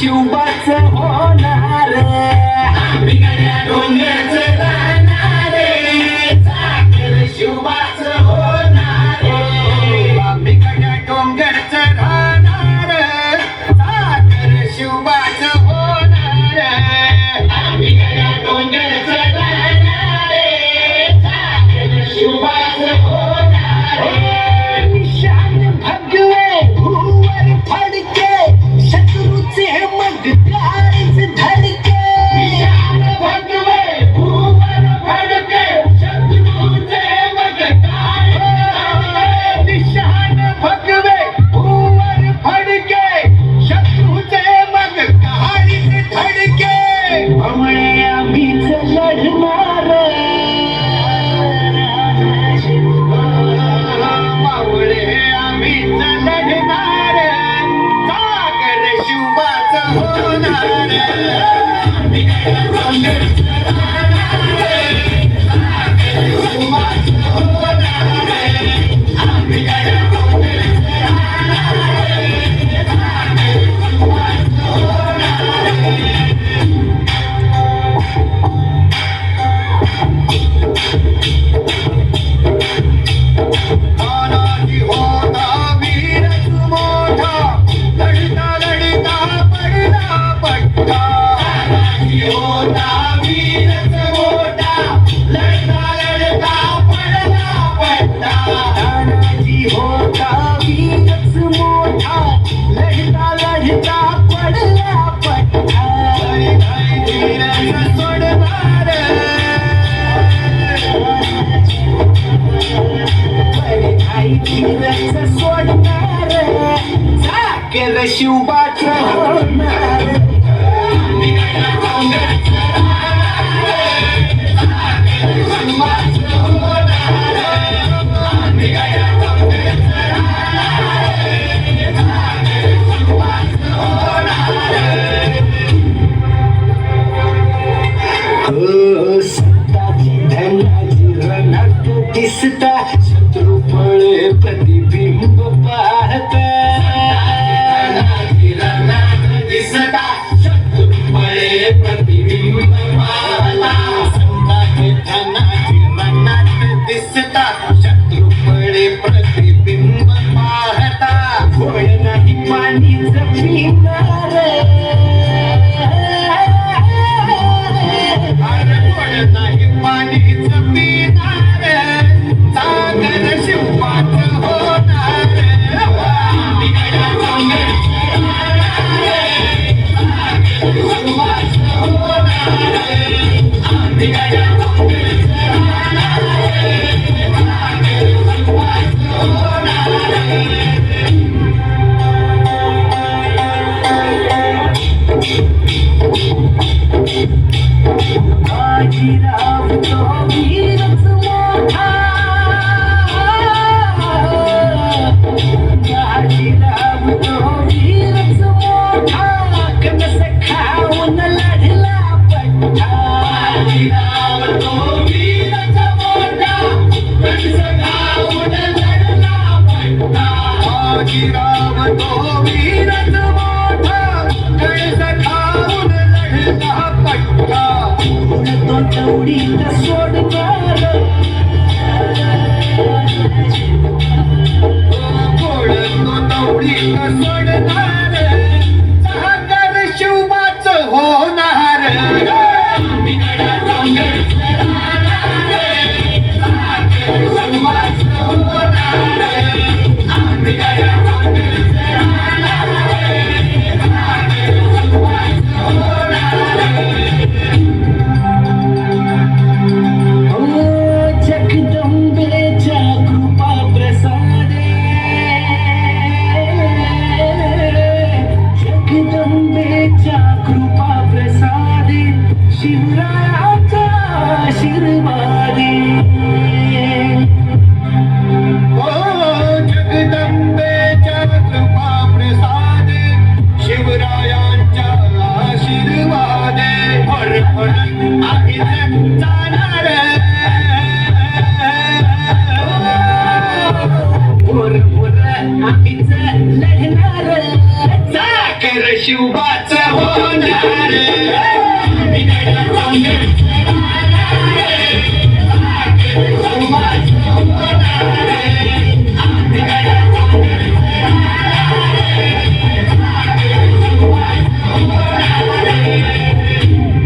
शिवबाचं होणार बिगड्या डोंगरचं राहणार साखर शिवबाचं होणार बिगड्या डोंगरचं राहणार साखर शिवबाचं होणार बिगड्या डोंगरचं राहणार साखर शिवबाचं होणार निशान भगवे भूवर फडके शत्रूचे मग गारच धडके निशान भगवे भूवर फडके शत्रूचे मग गारच निशान भगवे भूवर फडके शत्रूचे मग गारच धडके भमळे आम्हीच लढणार मावळे आम्हीच लढणार सागर शिवबाचं होणार तानाजी होता वीरच मोठा लढता लढता पडला पट्टा तानाजी होता वीरच मोठा लढता लढता पडला पट्टा तानाजी होता वीरच मोठा लढता लढता पडला पट्टा वीरच सोडणार धीरच सोडणार साखर शिवबाचं होणार सत्ताची धनाजी रणात दिसता शत्रू फळे प्रतिबिंब पाहता धनाजी रणात दिसता शत्रू फळे प्रतिबिंब पाहता सत्ताची धनाजी रणात दिसता शत्रू फळे प्रतिबिंब पाहता गोळ नाही पाणी जमिनार नाही पाणी जमिनार सागर शिवबाचं होणार बिगड्या डोंगरचं सागर शिवबाचं होणार बिगड्या डोंगरचं सागर शिवबाचं होणार बाजीराव तो वीरच मोठा बाजीराव तो वीरच मोठा कणस खाऊन लढला पट्टा बाजीराव तो वीरच मोठा कणस खाऊन लढला पट्टा बाजीराव तो वीरच मोठा कणस खाऊन लढला पट्टा तो तेवढीच सोडणार गोड तो तेवढीच सोडणार सागर शिवबाचं होणार बिगड्या डोंगरचं राहणार सागर शिवबाचं होणार बिगड्या डोंगरचं राहणार सागर शिवबाचं होणार जगदंबेच्या कृपा प्रसादे जगदंबेच्या कृपा प्रसादे शिवरायाचा आशीर्वादे जगदंबेच्या कृपा प्रसादे शिवरायांच्या आशीर्वादे फडफड आगीच जाणार आम्हीच लढणार साखर शिवबाच होणार बिनडा चांगलं